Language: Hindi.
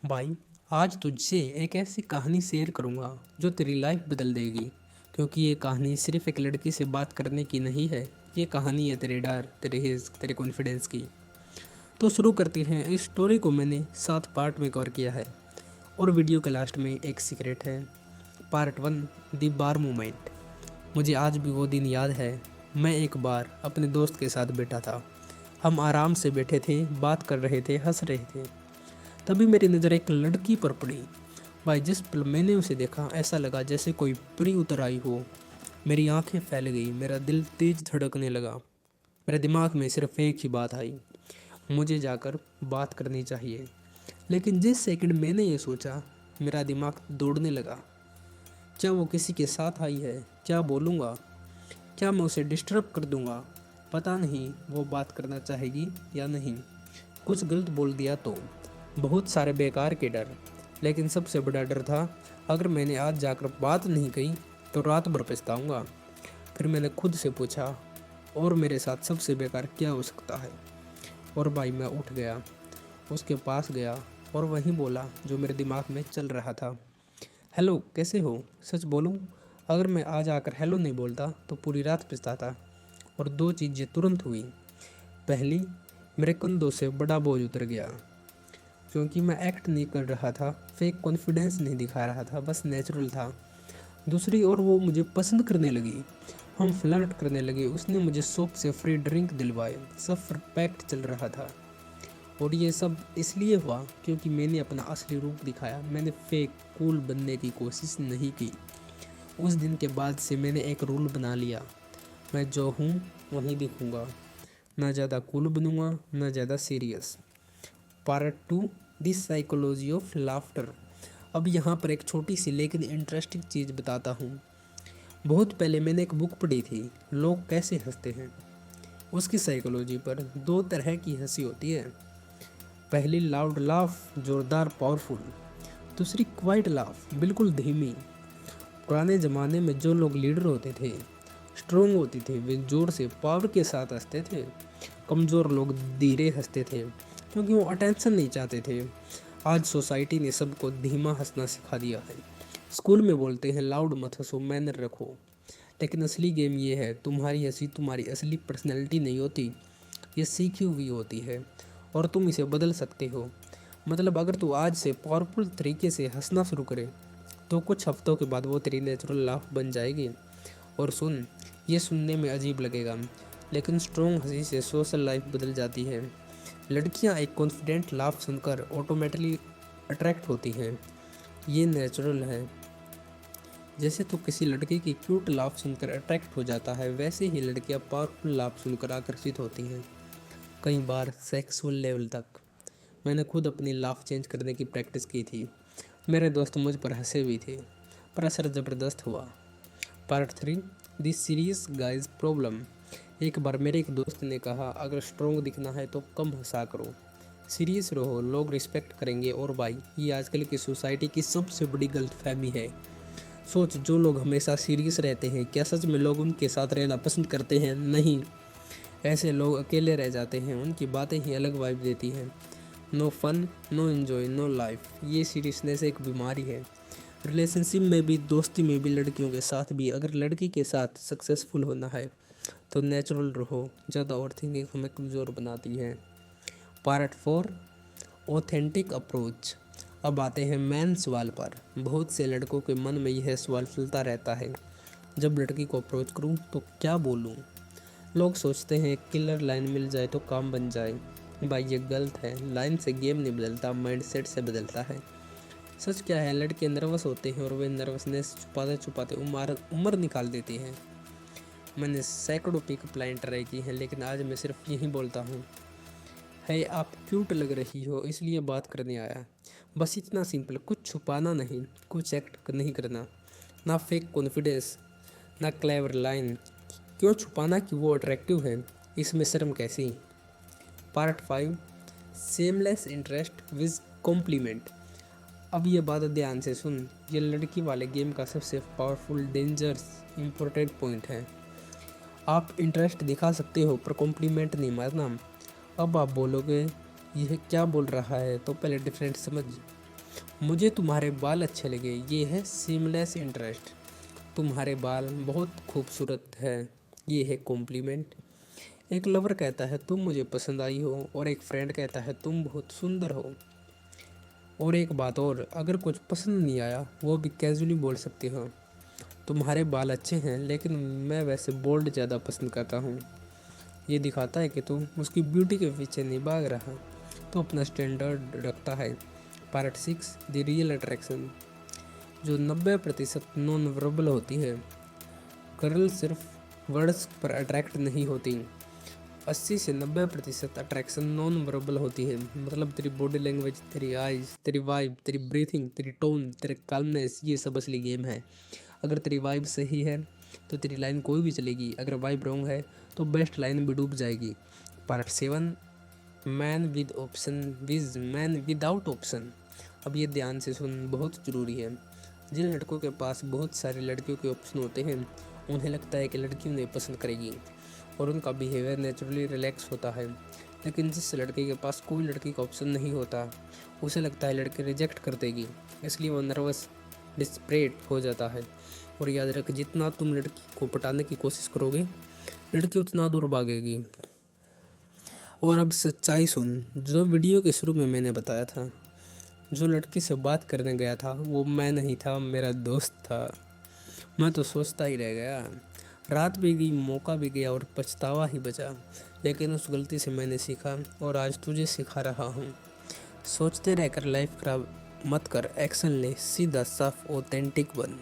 भाई, आज तुझसे एक ऐसी कहानी शेयर करूंगा जो तेरी लाइफ बदल देगी। क्योंकि ये कहानी सिर्फ एक लड़की से बात करने की नहीं है। ये कहानी है तेरे डर, तेरे हिस्क, तेरे कॉन्फिडेंस की। तो शुरू करते हैं। इस स्टोरी को मैंने 7 पार्ट में कवर किया है और वीडियो के लास्ट में एक सीक्रेट है। Part 1, the bar moment. मुझे आज भी वो दिन याद है। मैं एक बार अपने दोस्त के साथ बैठा था। हम आराम से बैठे थे, बात कर रहे थे, हंस रहे थे। तभी मेरी नज़र एक लड़की पर पड़ी। भाई, जिस पल मैंने उसे देखा ऐसा लगा जैसे कोई परी उतर आई हो। मेरी आंखें फैल गई, मेरा दिल तेज धड़कने लगा। मेरे दिमाग में सिर्फ एक ही बात आई, मुझे जाकर बात करनी चाहिए। लेकिन जिस सेकंड मैंने ये सोचा, मेरा दिमाग दौड़ने लगा। क्या वो किसी के साथ आई है? क्या बोलूँगा? क्या मैं उसे डिस्टर्ब कर दूँगा? पता नहीं वो बात करना चाहेगी या नहीं। कुछ गलत बोल दिया तो? बहुत सारे बेकार के डर। लेकिन सबसे बड़ा डर था, अगर मैंने आज जाकर बात नहीं कही तो रात भर पछताऊंगा। फिर मैंने खुद से पूछा, और मेरे साथ सबसे बेकार क्या हो सकता है? और भाई, मैं उठ गया, उसके पास गया और वही बोला जो मेरे दिमाग में चल रहा था। हेलो, कैसे हो? सच बोलूं, अगर मैं आज आकर हेलो नहीं बोलता तो पूरी रात पछताता। और दो चीज़ें तुरंत हुई। पहली, मेरे कंधों से बड़ा बोझ उतर गया, क्योंकि मैं एक्ट नहीं कर रहा था, फेक कॉन्फिडेंस नहीं दिखा रहा था, बस नेचुरल था। दूसरी ओर वो मुझे पसंद करने लगी। हम फ्लर्ट करने लगे, उसने मुझे शॉप से फ्री ड्रिंक दिलवाए, सब परफेक्ट चल रहा था। और ये सब इसलिए हुआ क्योंकि मैंने अपना असली रूप दिखाया। मैंने फेक कूल बनने की कोशिश नहीं की। उस दिन के बाद से मैंने एक रूल बना लिया, मैं जो हूँ वहीं दिखूँगा। ना ज़्यादा कूल बनूँगा, ना ज़्यादा serious. Part 2, this psychology of laughter. अब यहाँ पर एक छोटी सी लेकिन इंटरेस्टिंग चीज़ बताता हूँ। बहुत पहले मैंने एक बुक पढ़ी थी, लोग कैसे हंसते हैं। उसकी साइकोलॉजी पर। दो तरह की हंसी होती है। पहली लाउड लाफ, जोरदार पावरफुल। दूसरी क्वाइट लाफ, बिल्कुल धीमी। पुराने ज़माने में जो लोग लीडर होते थे, स्ट्रोंग होते थे, वे जोर से पावर के साथ हंसते थे। कमज़ोर लोग धीरे हंसते थे क्योंकि वो अटेंशन नहीं चाहते थे। आज सोसाइटी ने सबको धीमा हंसना सिखा दिया है। स्कूल में बोलते हैं लाउड मत हंसो, मैनर रखो। लेकिन असली गेम ये है, तुम्हारी हंसी तुम्हारी असली पर्सनैलिटी नहीं होती, ये सीखी हुई होती है और तुम इसे बदल सकते हो। मतलब अगर तू आज से पावरफुल तरीके से हंसना शुरू करे तो कुछ हफ्तों के बाद वो तेरी नेचुरल लाफ बन जाएगी। और सुन, ये सुनने में अजीब लगेगा, लेकिन स्ट्रॉन्ग हंसी से सोशल लाइफ बदल जाती है। लड़कियां एक कॉन्फिडेंट लाफ सुनकर ऑटोमेटिकली अट्रैक्ट होती हैं। ये नेचुरल है। जैसे तो किसी लड़के की क्यूट लाफ सुनकर अट्रैक्ट हो जाता है, वैसे ही लड़कियां पावरफुल लाफ सुनकर आकर्षित होती हैं, कई बार सेक्सुअल लेवल तक। मैंने खुद अपनी लाफ चेंज करने की प्रैक्टिस की थी। मेरे दोस्त मुझ पर हंसे भी थे, पर असर ज़बरदस्त हुआ। Part 3, this serious guys problem. एक बार मेरे एक दोस्त ने कहा, अगर स्ट्रॉन्ग दिखना है तो कम हंसा करो, सीरियस रहो, लोग रिस्पेक्ट करेंगे। और भाई, ये आजकल की सोसाइटी की सबसे बड़ी गलतफहमी है। सोच, जो लोग हमेशा सीरियस रहते हैं, क्या सच में लोग उनके साथ रहना पसंद करते हैं? नहीं, ऐसे लोग अकेले रह जाते हैं, उनकी बातें ही अलग वाइब देती हैं। No fun, no enjoy, no life. ये सीरियसनेस एक बीमारी है। रिलेशनशिप में भी, दोस्ती में भी, लड़कियों के साथ भी। अगर लड़की के साथ सक्सेसफुल होना है तो नेचुरल रहो, ज़्यादा ओवर थिंकिंग हमें कमज़ोर बनाती है। Part 4, authentic approach. अब आते हैं मेन सवाल पर। बहुत से लड़कों के मन में यह सवाल चलता रहता है, जब लड़की को अप्रोच करूं तो क्या बोलूं? लोग सोचते हैं किलर लाइन मिल जाए तो काम बन जाए। भाई, ये गलत है। लाइन से गेम नहीं बदलता, माइंडसेट से बदलता है। सच क्या है, लड़के नर्वस होते हैं और वे नर्वसनेस छुपाते छुपाते उम्र निकाल देते हैं। मैंने सैकड़ों पिकअप लाइन ट्राई की हैं, लेकिन आज मैं सिर्फ यही बोलता हूँ, है आप क्यूट लग रही हो इसलिए बात करने आया। बस इतना सिंपल, कुछ छुपाना नहीं, कुछ एक्ट नहीं करना। ना फेक कॉन्फिडेंस, ना क्लेवर लाइन। क्यों छुपाना कि वो अट्रैक्टिव है, इसमें शर्म कैसी? Part 5, seamless interest versus compliment. अब ये बात ध्यान से सुन, ये लड़की वाले गेम का सबसे पावरफुल, डेंजरस, इम्पोर्टेंट पॉइंट है। आप इंटरेस्ट दिखा सकते हो पर कॉम्प्लीमेंट नहीं मारना। अब आप बोलोगे, यह क्या बोल रहा है? तो पहले डिफरेंट समझ। मुझे तुम्हारे बाल अच्छे लगे, ये है सीमलेस इंटरेस्ट। तुम्हारे बाल बहुत खूबसूरत है, ये है कॉम्प्लीमेंट। एक लवर कहता है तुम मुझे पसंद आई हो, और एक फ्रेंड कहता है तुम बहुत सुंदर हो। और एक बात और, अगर कुछ पसंद नहीं आया वो भी कैजुअली बोल सकते हो। तुम्हारे बाल अच्छे हैं लेकिन मैं वैसे बोल्ड ज़्यादा पसंद करता हूँ। ये दिखाता है कि तुम उसकी ब्यूटी के पीछे नहीं भाग रहा, तो अपना स्टैंडर्ड रखता है। Part 6, the real attraction. जो 90% नॉन वर्बल होती है। गर्ल सिर्फ वर्ड्स पर अट्रैक्ट नहीं होती, 80 से 90% अट्रैक्शन नॉन वर्बल होती है। मतलब तेरी बॉडी लैंग्वेज, तेरी आइज, तेरी वाइब, तेरी ब्रीथिंग, तेरी टोन, तेरे काल्मनेस, ये सब असली गेम है। अगर तेरी वाइब सही है तो तेरी लाइन कोई भी चलेगी, अगर वाइब रॉन्ग है तो बेस्ट लाइन भी डूब जाएगी। Part 7, man with option versus man without option. अब ये ध्यान से सुन, बहुत ज़रूरी है। जिन लड़कों के पास बहुत सारी लड़कियों के ऑप्शन होते हैं, उन्हें लगता है कि लड़की उन्हें पसंद करेगी और उनका बिहेवियर नेचुरली रिलैक्स होता है। लेकिन जिस लड़के के पास कोई लड़की का ऑप्शन नहीं होता, उसे लगता है लड़की रिजेक्ट कर देगी, इसलिए वो नर्वस डिस्परेट हो जाता है। और याद रख, जितना तुम लड़की को पटाने की कोशिश करोगे, लड़की उतना दूर भागेगी। और अब सच्चाई सुन, जो वीडियो के शुरू में मैंने बताया था, जो लड़की से बात करने गया था वो मैं नहीं था, मेरा दोस्त था। मैं तो सोचता ही रह गया। रात भी गई, मौका भी गया और पछतावा ही बचा। लेकिन उस गलती से मैंने सीखा और आज तुझे सिखा रहा हूँ। सोचते रहकर लाइफ खराब मत कर, एक्शन ले, सीधा साफ ऑथेंटिक बन।